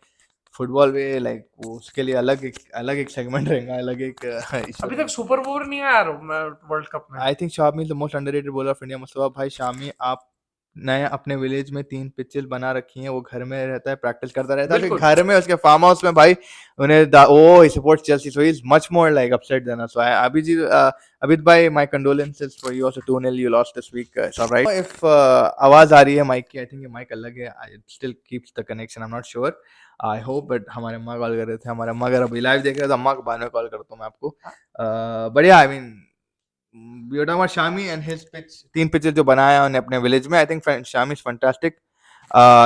football में लाइक वो उसके लिए अलग एक सेगमेंट रहेगा, अलग एक अभी तक सुपर ओवर नहीं आया वर्ल्ड कप में। I think Shami is the most underrated bowler of India. Mustafa भाई शामी, आप नए अपने विलेज में 3 पिचेस बना रखी हैं, वो घर में रहता है, प्रैक्टिस करता रहता है, फिर बिल्कुल। घर में उसके फार्म हाउस में भाई उन्हें oh he supports Chelsea, so he is much more like upset than us. So Abhit भाई, my condolences for you, also 2-0 you lost this week, it's all right। if आवाज आ रही है माइक की, आई थिंक ये mic अलग है, it still keeps the connection, I'm not sure, I hope। But हमारे अम्मा कॉल कर रहे थे, हमारे अम्मा अगर अभी लाइव देख रहे हैं तो अम्मा को बाद में कॉल करता हूँ मैं आपको। But yeah I mean we were talking about Shami and his pitch, 3 pitches जो बनाया उन्हें अपने विलेज में। I think Shami is fantastic।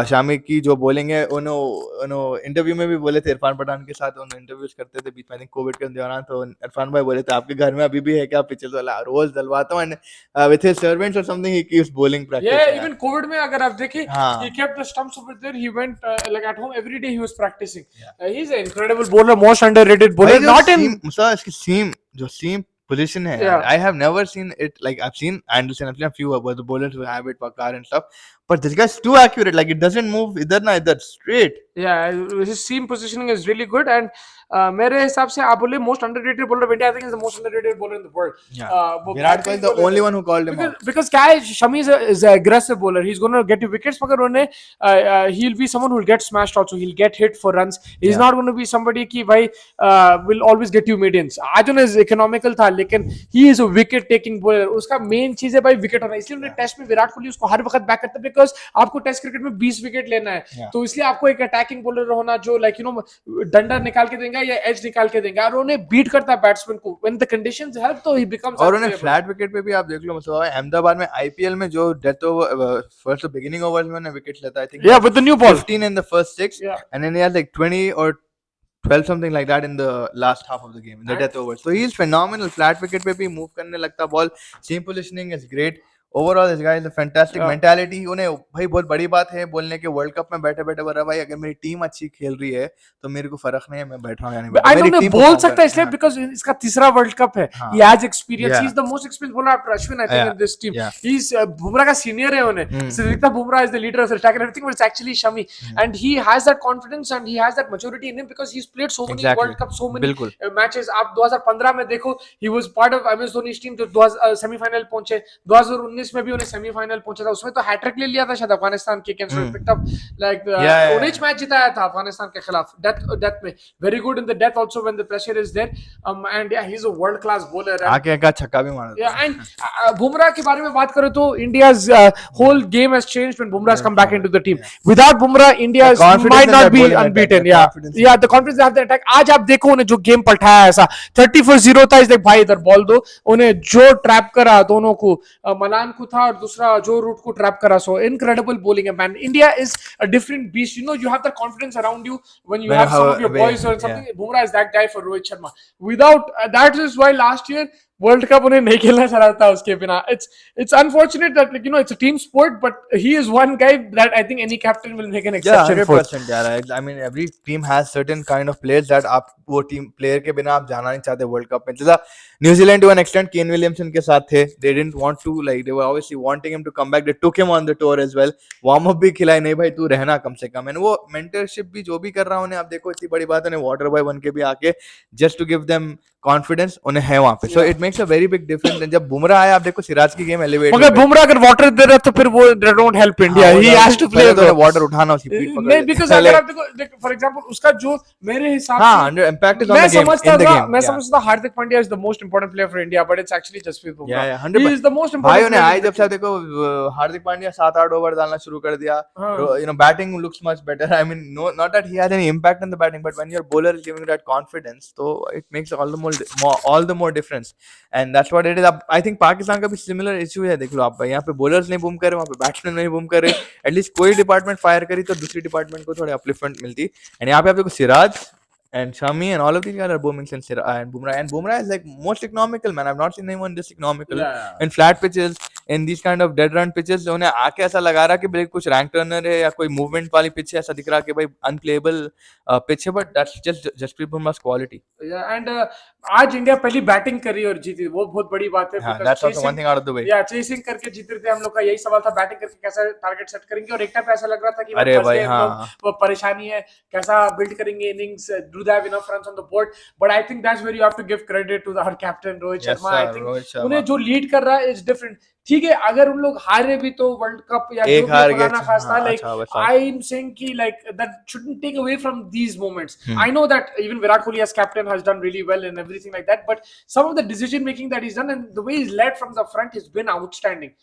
Shami की जो बॉलिंग है, उन्होंने इंटरव्यू में भी बोले थे, इरफान पठान के साथ उन्होंने इंटरव्यूज करते थे बीच में, आई थिंक कोविड के दौरान, तो इरफान भाई बोले थे आपके घर में अभी भी है क्या पिचेस वाला? रोज डलवाता हूं, एंड विद हिज सर्वेंट्स और something he keeps bowling practice. Yeah, even COVID में अगर आप देखें, हाँ। he kept the stumps over there. He went like at home every day. He was practicing. He's an incredible bowler, most underrated bowler. Not in इसकी सीम position है। Yeah. I have never seen it, like I've seen Anderson, I've seen a few other bowlers who have it, Pakar and stuff, but this guy's too accurate, like it doesn't move idhar na idhar, straight। yeah, his seam positioning is really good and मेरे हिसाब से आप बोले most underrated bowler of India, I think is the most underrated bowler in the world. वो Virat Kohli is the bowler only है। one who called him out। Because क्या है, Shami is a aggressive bowler. He's going to get you wickets, मगर उन्हें he'll be someone who will get smashed also. He'll get hit for runs. He's Yeah। not going to be somebody कि भाई will always get you mid-ins. आज उन्हें economical था, लेकिन he is a wicket taking bowler. उसका main चीज है भाई विकेट होना, इसलिए उन्हें टेस्ट में विराट कोहली उसको हर वक्त बैक करता है, because आपको टेस्ट क्रिकेट में 20 विकेट लेना है, तो इसलिए आपको एक अटैक अटैकिंग बॉलर होना जो लाइक यू नो डंडा निकाल के देगा या एज निकाल के देगा, और उन्हें बीट करता है बैट्समैन को व्हेन द कंडीशंस हेल्प, तो ही बिकम्स और उन्हें अनप्लेएबल। फ्लैट विकेट पे भी आप देख लो, मतलब अहमदाबाद में आईपीएल में जो death over first beginning overs में उन्हें विकेट लेता है, I think Yeah, with the new ball. 15 in the first six, Yeah. and then he has like 20 or 12 something like that in the last half of the game, in the And- death overs. So he is phenomenal. Flat wicket पे भी move करने लगता ball, seam positioning is great. Overall this guy is a fantastic mentality. उन्हें भाई बहुत बड़ी बात है बोलने के वर्ल्ड कप में बैठे बैठे बोल रहा भाई अगर मेरी टीम अच्छी खेल रही है तो मेरे को फर्क नहीं है, मैं बैठ रहा हूँ या नहीं बैठ रहा हूँ, आई मेरी डोंट टीम बोल परफॉर्म सकता कर। इसलिए हाँ, बिकॉज इसका तीसरा वर्ल्ड कप है, हाँ, he has experience, he yeah, is the most experience bowler after Ashwin I think yeah, in this team, yeah, he is Bumrah का सीनियर है उन्हें, so दिखता Bumrah is the leader of the attack and everything, but it's actually Shami, and he has that confidence and he has that maturity in him because he has played so many exactly, world cup, so many बिल्कुल, matches. आप 2015 में देखो, he was part of MS Dhoni team जो semifinal पहुंचे, 2019 में भी उन्हें semifinal पहुंचा था, उसमें तो हैट्रिक ले लिया था शायद अफगानिस्तान के against, picked up like orange match जिताया था अफगानिस्तान के खिलाफ डेथ में, very good in the death also when the pressure is there, and yeah he is a world class bowler, आके का छक्का भी मारा था। एंड बुमराह के बारे में बात करें तो India's whole game has changed when Bumrah has come back into the team, without Bumrah India might not be unbeaten, yeah the confidence of the attack. आज आप देखो उन्हें जो गेम पलटाया ऐसा 30 for 0 था, इस देख भाई इधर बॉल दो, उन्हें जो ट्रैप करा दोनों को, मलान को था और दूसरा जो रूट को ट्रैप करा, सो इनक्रेडिबल bowling है man. India is a different beast, you know, you have the confidence around you when you have some of your boys or something. Bumrah is that guy for Rohit Sharma. Without that is why last year world cup उन्हें नहीं खेलना चाह रहा था उसके बिना। It's unfortunate that you know it's a team sport, but he is one guy that I think any captain will make an exception for. 100% यार, I mean every team has certain kind of players that आप वो team player के बिना आप जाना नहीं चाहते world cup में। जैसा New Zealand to an extent Kane Williamson के साथ थे, they didn't want to like, they were obviously wanting him to come back, they took him on the tour as well, warm up भी खिलाए, नहीं भाई तू रहना कम से कम, एंड वो मेंटरशिप भी जो भी कर रहा है उन्हें, आप देखो इतनी बड़ी बात है वाटर बॉय बन के भी आके just to give them confidence उन्हें है वहां पे, so it makes a very big difference. जब बुमराह आया आप देखो सिराज की गेम एलिवेट, मगर बुमराह अगर वाटर दे रहा तो फिर वो don't help India, he has to play तो वाटर उठाना उसकी पीठ पकड़ नहीं, बिकॉज़ अगर आप देखो फॉर एग्जांपल उसका जो मेरे हिसाब से impact is on the game, in the game, मैं समझता Hardik Pandya is the most important player for India, but it's actually Jasprit Bumrah, yeah he is the most भाई इंपोर्टेंट उन्हें आए जब से देखो हार्दिक पांड्या 7-8 ओवर डालना शुरू कर दिया, you know batting looks much better, I mean not that he has any impact in the batting, but when your bowler is giving that confidence तो it makes all the more difference, and that's what it is. I think Pakistan का भी similar issue है, देख लो आप यहाँ पे bowlers नहीं boom करे, वहाँ पे बैट्समैन नहीं बूम करे, एटलीस्ट कोई डिपार्टमेंट फायर करी तो दूसरी डिपार्टमेंट को थोड़ी अपलिफ्टमेंट मिलती, एंड यहाँ पे आप देखो Siraj and Shami and all of these guys are booming since and Bumrah, and Bumrah is like most economical man, I've not seen anyone this economical in flat pitches, in these kind of dead run pitches, उन्हें आके ऐसा लगा रहा कि भाई कुछ rank Turner है या कोई मूवमेंट वाली पिच है, ऐसा दिख रहा कि भाई अनप्लेएबल पिच है, बट दैट्स जस्ट जसप्रीत बुमराह's quality, एंड आज इंडिया पहली बैटिंग करी और जीती, वो बहुत बड़ी बात है, हाँ, that's also one thing out of the way, या चेसिंग करके जीत रहे थे हम लोग का यही सवाल था, बैटिंग करके कैसा टारगेट सेट करेंगे, और एक टाइम पे ऐसा लग रहा था कि अरे भाई हम लोग, वो परेशानी है कैसा बिल्ड करेंगे innings, do they have enough runs on the board, but I think that's where you have to give credit to our captain Rohit Sharma, I think उन्हें जो लीड कर रहा है इज डिफरेंट। ठीक है, अगर उन लोग हारे भी तो वर्ल्ड कप या जो भी पुराना खास था, लाइक आई एम सेइंग कि like that shouldn't take away from these moments, I know that even Virat Kohli as captain has done really well and everything like that, but some of the decision making that he's done and the way he's led from the front has been outstanding.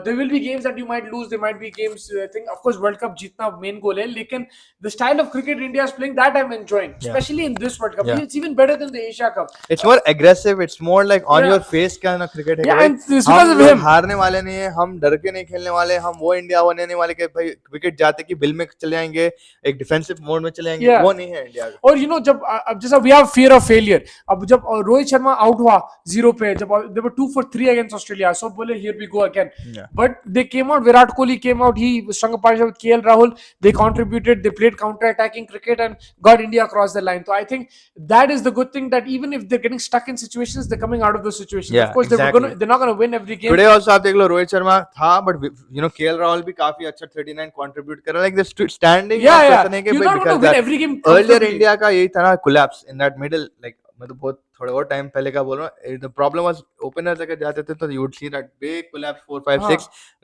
There will be games that you might lose, there might be games, I think of course world cup jeetna main goal hai, lekin the style of cricket India is playing that I'm enjoying, especially in this world cup, it's even better than the Asia Cup, it's more aggressive, it's more like on your face kind of cricket है, and this because of him हारने वाले नहीं है, हम डर के नहीं खेलने वाले, हम वो इंडिया बनने वाले के भाई विकेट जाते कि बिल में चले जाएंगे, एक डिफेंसिव मोड में चले जाएंगे, वो नहीं है इंडिया। और यू नो जब अब जैसा we have fear of failure, अब जब रोहित शर्मा आउट हुआ 0 पे, जब they were 2 for 3 against Australia, so बोले here we go again, but they came out, Virat Kohli came out, he strung a partnership with KL Rahul, they contributed, they played counter attacking cricket and got India across the line, so I think that is the good thing, that even if they're getting stuck in situations, they're coming out of those situations, of course they're not going to win every game today also। आप देख लो रोहित शर्मा था, but you know KL Rahul भी काफी अच्छा 39 contribute कर रहा है, like the standing you're not going to win every game earlier India का यही था ना, collapse in that middle, like मतलब बहुत थोड़े और टाइम पहले का बोल रहा हूँ, द प्रॉब्लम वाज ओपनर्स अगर जाते थे तो you would see that big collapse 4 5 6, हाँ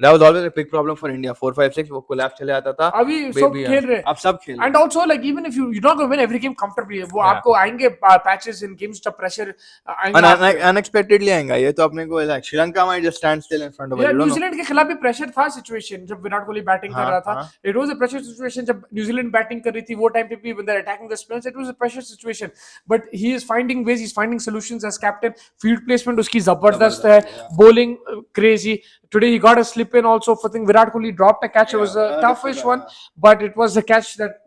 that was always a big problem for India, 4 5 6 वो कोलैप्स चले आता था, अभी सब बेबी खेल रहे अब सब खेल एंड रहे also like even if you not win every game comfortably वो हैं। आपको आएंगे पैचेस इन गेम्स जब प्रेशर आएंगे आप पे अनएक्सपेक्टेडली आएगा ये तो अपने को, Sri Lanka might just stand still in front of us, या यू डोंट नो। न्यूजीलैंड के खिलाफ भी प्रेशर था सिचुएशन जब विराट कोहली बैटिंग कर हाँ रहा था हाँ it was a pressure situation जब न्यूजीलैंड बैटिंग कर रही थी वो टाइम पे भी when they're attacking the spinners it was a pressure situation but he is finding ways he's finding solutions as captain field placement उसकी जबरदस्त है जबरदस्त, yeah. bowling crazy today he got a slip in also for thing Virat Kohli dropped a catch it was a Yeah, toughish one but it was a catch that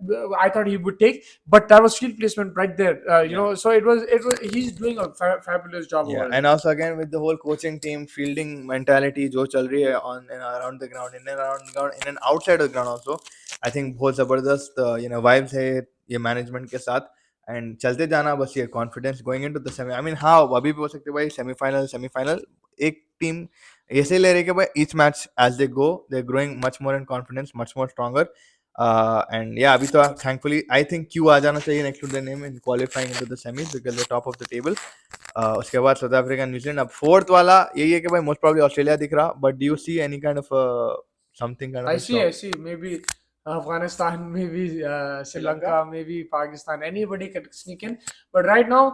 I thought he would take but that was field placement right there you know so it was he's doing a fabulous job Yeah, over and there also again with the whole coaching team, fielding mentality जो चल रही है on and around the ground, in and around the ground, in and outside of the ground also, I think बहुत जबरदस्त vibes है ये management के साथ, and चलते जाना बस ये confidence going into the semi. I mean हाँ अभी भी हो सकते हैं भाई semi-final एक team ऐसे ले रही है कि भाई each match as they go they're growing much more in confidence, much more stronger. And yeah, अभी तो thankfully I think Q आ जाना चाहिए next to the name in qualifying into the semis because they're top of the table. उसके बाद south Africa New Zealand, अब fourth वाला यही है कि भाई मोस्ट प्रॉब्ली ऑस्ट्रेलिया दिख रहा, but do you see any kind of something kind of I a see, I shock? see. Maybe Afghanistan, maybe Sri Sri Lanka, Lanka, maybe Pakistan. Anybody can sneak in. But right now,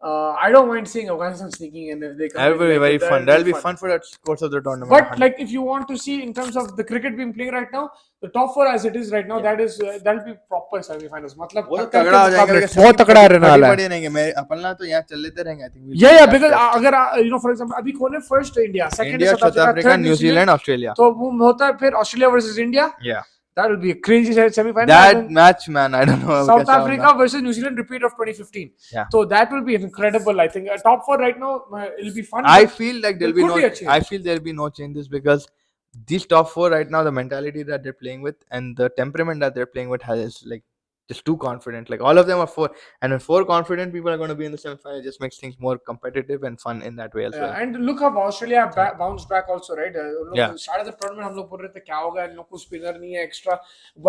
I don't mind seeing Afghanistan sneaking in if they come that in. will be Like very that fun, will be that'll be fun. fun for the course of the tournament But 100. like if you want to see in terms of the cricket being playing right now, the top four as it is right now, Yeah. that is that'll be proper semi-finals. मतलब वो तो टक्कर के तगड़ा हो जाएगा मुकाबले because बहुत सबकी तगड़ा फटी रहने फटी वाला है. पड़ी रहेंगे, मैं अपन ना तो यहाँ चल लेते रहेंगे, I think we Yeah, be yeah. That Because best. अगर you know, for example, अभी कौन है first India, second है India, South south Africa, Africa, third New Zealand. New Zealand, Australia. तो वो होता है फिर Australia versus India. या That will be a crazy semi-final. And that then match man, I don't no South कैसा होगा. Africa versus New Zealand repeat of 2015. या So that will be incredible. I think top four right now it'll be fun, I but feel like there there'll be could no. be a I change. feel there'll be no changes because these top four right now, the mentality that they're playing with and the temperament that they're playing with has like just too confident. Like all of them are four, and when four confident people are going to be in the semifinal, it just makes things more competitive and fun in that way as well. And look how Australia bounced back also, right? Yeah. लोग start of the tournament हम लोग बोल रहे थे क्या होगा इन लोग को स्पिनर नहीं है extra,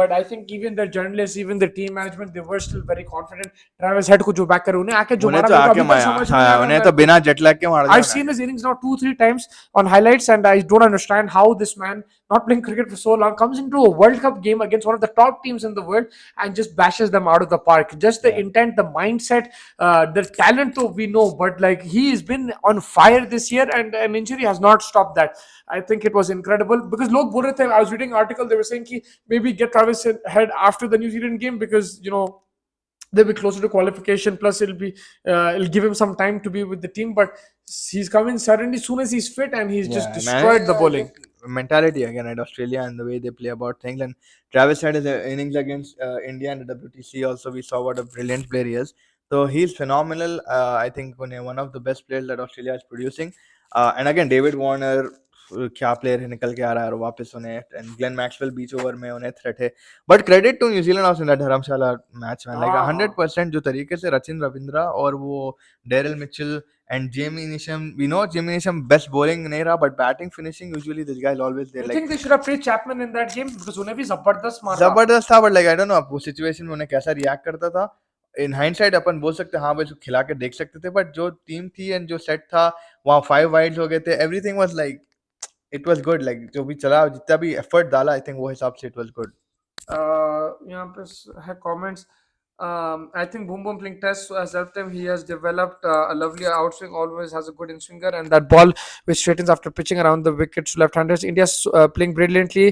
but I think even the journalists, even the team management, they were still very confident. Travis Head को जो back करे उन्हें आके जो उन्हें मारा तो मेरे को आके अभी तक समझ में नहीं आ रहा उन्हें मैं तो बिना जेट लैग के मार दिया I've seen his innings now 2-3 times on highlights, and I don't understand how this man, not playing cricket for so long, comes into a World Cup game against one of the top teams in the world and just bashes them out of the park. Just the Yeah. intent, the mindset, the talent, though we know, but like he has been on fire this year, and an injury has not stopped that. I think it was incredible because log bol rahe the, I was reading an article, they were saying ki maybe get Travis Head after the New Zealand game because you know they'll be closer to qualification. Plus, it'll give him some time to be with the team. But he's coming suddenly soon as he's fit, and he's just Yeah, man. destroyed the bowling. Mentality again at Australia and the way they play about things. And Travis had his innings against India and the WTC. Also, we saw what a brilliant player he is. So he's phenomenal. I think one of the best players that Australia is producing. And again, David Warner, क्या player है निकल के आ रहा है और वापस उन्हें, एंड ग्लेन मैक्सवेल बीच ओवर में उन्हें थ्रेट है, but credit to New Zealand of in that Dharamshala match man, like 100% जो तरीके से रचिन रविंद्रा और वो Daryl Mitchell and Jamie Nisham, we know Jamie Nisham best bowling नहीं रहा, but batting finishing usually this guy is always there. You Like think they should have played Chapman in that game because उन्हें भी जबरदस्त मारा. जबरदस्त था, but like I don't know वो situation में उन्हें कैसा react करता था. In hindsight अपन बोल सकते हाँ भाई उसको खिला के देख सकते थे, but जो टीम थी and जो सेट था वहाँ 5 wides हो गए थे, everything was like it was good. Like जो भी चला जितना भी effort डाला, I think वो हिसाब से it was good. यहाँ पे है comments. I think Boom Boom playing test has helped him. He has developed a lovely outswing, always has a good in swinger, and that ball which straightens after pitching around the wickets to left-handers. India's playing brilliantly.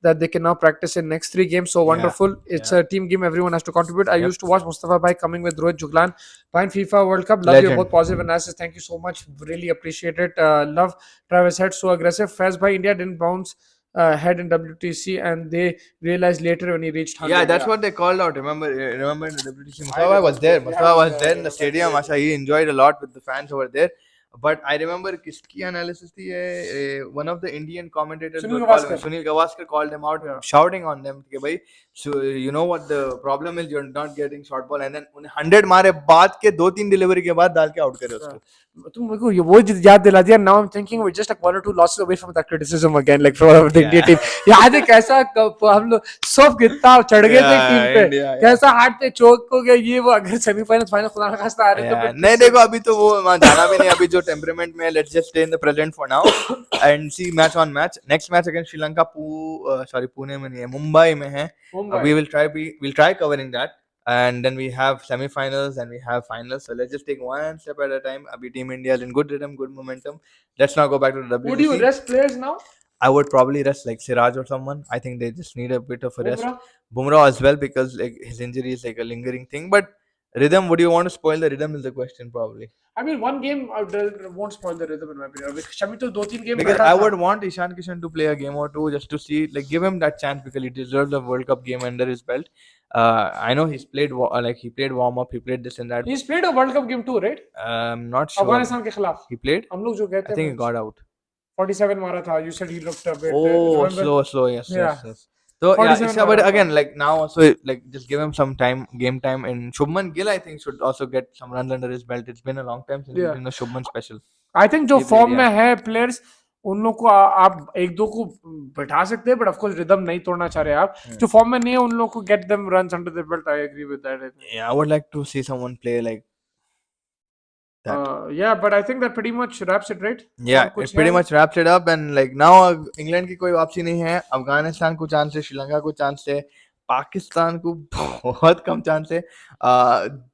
That they can now practice in next 3 games. So wonderful. It's a team game. Everyone has to contribute. I used to watch Mustafa Bhai coming with Rohit Juglan behind FIFA World Cup. Love your Legend. both positive analysis. Thank you so much. Really appreciate it. Love Travis Head, so aggressive. Faz Bhai, India didn't bounce head in WTC, and they realized later when he reached 100. Yeah, that's what they called out. Remember in the WTC, Mustafa was there. Mustafa was there in the stadium. Masha, he enjoyed a lot with the fans over there. But I remember kiski analysis थी ये, one of the Indian commentators Sunil Gavaskar. Sunil Gavaskar called them out, Yeah. shouting on them कि भाई So you know what the problem is, you're not getting short ball and then उन्हें 100 मारे बाद के 2-3 delivery के बाद डाल के आउट करे उसको. तुम मेरे को ये वो याद दिला दिया. Now I'm thinking we're just like 1 or 2 losses away from that criticism again, like from the India team. याद है कैसा हम लोग सब कितना चढ़ गए थे टीम पे, कैसा हारते चौक को गया ये वो. अगर सेमीफाइनल फाइनल खुदा ना खास्ता आ रहे तो फिर नहीं देखो अभी तो वो वहाँ जाना भी नहीं, अभी जो टेम्परामेंट में, let's just stay in the present for now and see match on match. Next match against Sri Lanka sorry Pune में नहीं है, मुंबई में है. we'll try covering that. And then we have semi-finals and we have finals. So let's just take one step at a time. Abhi Team India is in good rhythm, good momentum. Let's now go back to the WBC. Would you rest players now? I would probably rest like Siraj or someone. I think they just need a bit of a rest. Bumrah as well, because like his injury is like a lingering thing. But rhythm, would you want to spoil the rhythm is the question probably. I mean, one game won't spoil the rhythm in my opinion. Shami to 2-3 games. Because I would want Ishan Kishan to play a game or two just to see, like, give him that chance because he deserves a World Cup game under his belt. I know he's played he played warm up, he played this and that. He's played a World Cup game too, right? I'm not sure. Afghanistan के खिलाफ. He played. हम लोग जो कहते हैं. I think he got out. 47 मारा था. You said he looked a bit. Oh, slow. Yes. So yeah, but again, like now also, like just give him some time, game time. And Shubman Gill, I think, should also get some runs under his belt. It's been a long time since he's been a Shubman special. I think जो form में है players, उन लोग को आप एक दो को बैठा सकते हैं, बट ऑफ कोर्स रिदम नहीं तोड़ना चाह रहे आप. जो फॉर्म में नहीं है उन लोग को get them runs under the belt. I agree with that. Yeah, I would like to see someone play like that. Yeah, but I think that pretty much wraps it, right? Yeah, it pretty much wraps it up. And like now England की कोई वापसी नहीं है. अफगानिस्तान को chance है, श्रीलंका को chance है, पाकिस्तान को बहुत कम चांस है.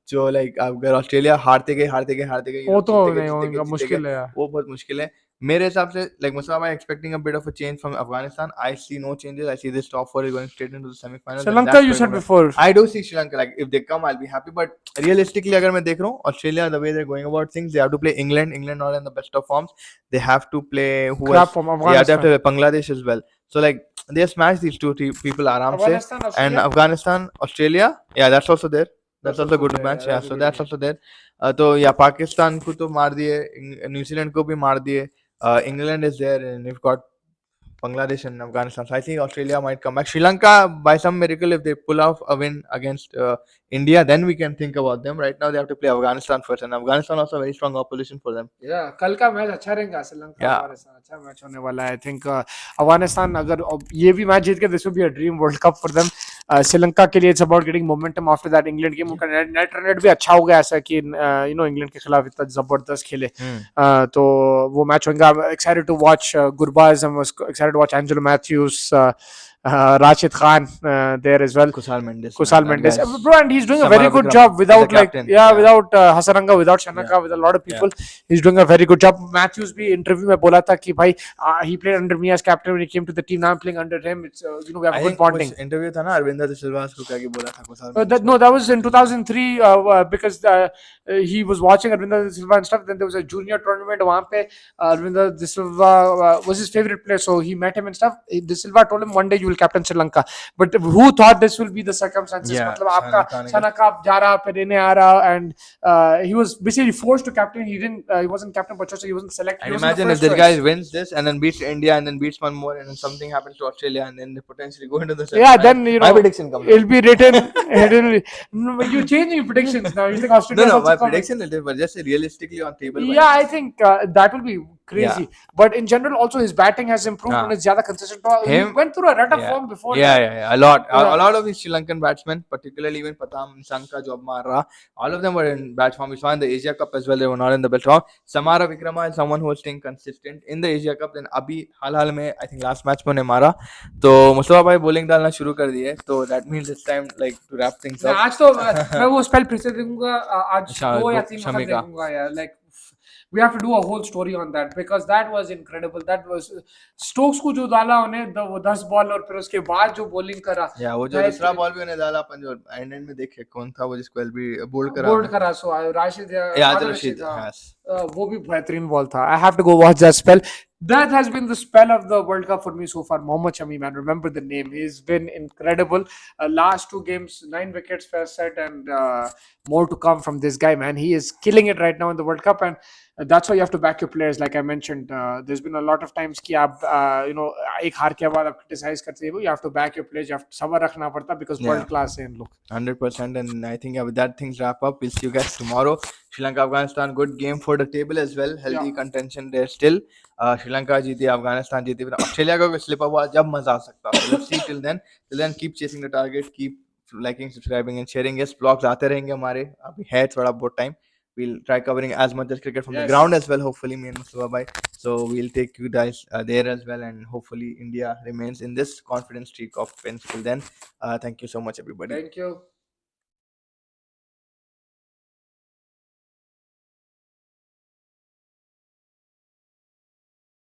जो लाइक अगर ऑस्ट्रेलिया हारते गए वो तो नहीं होगा, मुश्किल है. वो बहुत मुश्किल है मेरे हिसाब से. like Mustafa, I expecting a bit of a change from Afghanistan. I see no changes. I see this top four is going straight into the semi-finals. Sri Lanka, you said before. I do see Sri Lanka, like if they come, I'll be happy. But realistically, अगर मैं देख रहा हूँ Australia, the way they're going about things, they have to play England not in the best of forms. They have to play who else? Yeah, they have to play Bangladesh as well. So like they smash these two people आराम से. And Afghanistan, Australia, yeah, that's also there. That's also good match. Yeah, so that's also there. तो या पाकिस्तान को तो मार दिए, New Zealand को भी मार दिए. England is there, and you've got Bangladesh and Afghanistan. So I think Australia might come back. Sri Lanka, by some miracle, if they pull off a win against India, then we can think about them. Right now, they have to play Afghanistan first, and Afghanistan also a very strong opposition for them. Yeah, कल का match अच्छा रहेगा. श्रीलंका अफगानिस्तान अच्छा match होने वाला है. I think Afghanistan अगर ये भी मैच जीत के, this will be a dream World Cup for them. Sri Lanka के लिए it's about getting momentum after that England game. उनका नेट रन रेट भी अच्छा हो गया, ऐसा कि इंग्लैंड के खिलाफ इतना जबरदस्त खेले. तो वो मैच होगा. I'm excited to watch Gurbaz. I'm excited to watch Angelo Matthews, Rashid Khan there as well. Kusal Mendes, bro, and he's doing a very good job without without Hasaranga, without Shanaka, with a lot of people. He's doing a very good job. Matthews भी interview में बोला था कि भाई he played under me as captain when he came to the team. Now I'm playing under him. It's we have good bonding. Interview था ना अरविंदर सिल्वा को क्या कि बोला था Kusal. No, that was in 2003 because he was watching Arvinder Silva and stuff. Then there was a junior tournament वहाँ पे Arvinder Silva was his favorite player, so he met him and stuff. De Silva told him one day you will captain Sri Lanka, but who thought this will be the circumstances? मतलब आपका Shanaka जा रहा फिर इन्हें आ रहा, and he was basically forced to captain. He wasn't captain, but he wasn't selected. And imagine if this guy wins this and then beats India and then beats one more and then something happens to Australia and then they potentially go into the semi-final. Yeah, then my prediction comes. It'll be written. You change your predictions now. You think Australia? No, my prediction is but just realistically on table. Yeah, I think that will be crazy. Yeah. But in general, also his batting has improved and it's ज़्यादा consistent. He went through a rut of form before. Yeah, a lot of these Sri Lankan batsmen, particularly even Patam Sanka, Job Mara, all of them were in bat form. We saw in the Asia Cup as well. They were not in the best form. Samara Vikrama is someone who was staying consistent in the Asia Cup. Then अभी हाल में I think last match में उन्हें मारा. तो मुस्तफा भाई bowling डालना शुरू कर दिए. तो that means it's time like to wrap things up. आज तो मैं वो spell फिर से देखूँगा. आज 2 या 3 मतलब देखूँगा यार. Like we have to do a whole story on that because that was incredible. That was Stokes को जो डाला उन्हें वो 10 बॉल और फिर उसके बाद जो bowling करा. या वो जो दूसरा बॉल भी उन्हें डाला अपन जो एंड में देखे कौन था वो जिसको एलबी बोल्ड करा. सो राशिद याद रशीद वो भी बेहतरीन बॉल था. I have to go watch that spell. That has been the spell of the World Cup for me so far. Mohammad Shami, man, remember the name. He's been incredible. Last two games, 9 wickets first set, and more to come from this guy, man. He is killing it right now in the World Cup, and that's why you have to back your players. Like I mentioned, there's been a lot of times कि आप एक हार के बाद आप criticize करते हो. You have to back your players. You have to सबर रखना पड़ता because Yeah. world class है इन लोग. 100%, and I think with that things wrap up. We'll see you guys tomorrow. Sri Lanka Afghanistan, good game for the table as well. Healthy Yeah. contention there still. Sri Lanka जीती, Afghanistan जीती, फिर Australia का कोई slip up हुआ जब मजा आ सकता. So let's see till then keep chasing the target, keep liking, subscribing and sharing. Yes, vlogs आते रहेंगे हमारे. अभी है थोड़ा बहुत time. We'll try covering as much as cricket from the Yes. ground as well. Hopefully, me and Mustafa bhai. So we'll take you guys there as well, and hopefully India remains in this confident streak of wins till then. Thank you so much, everybody. Thank you.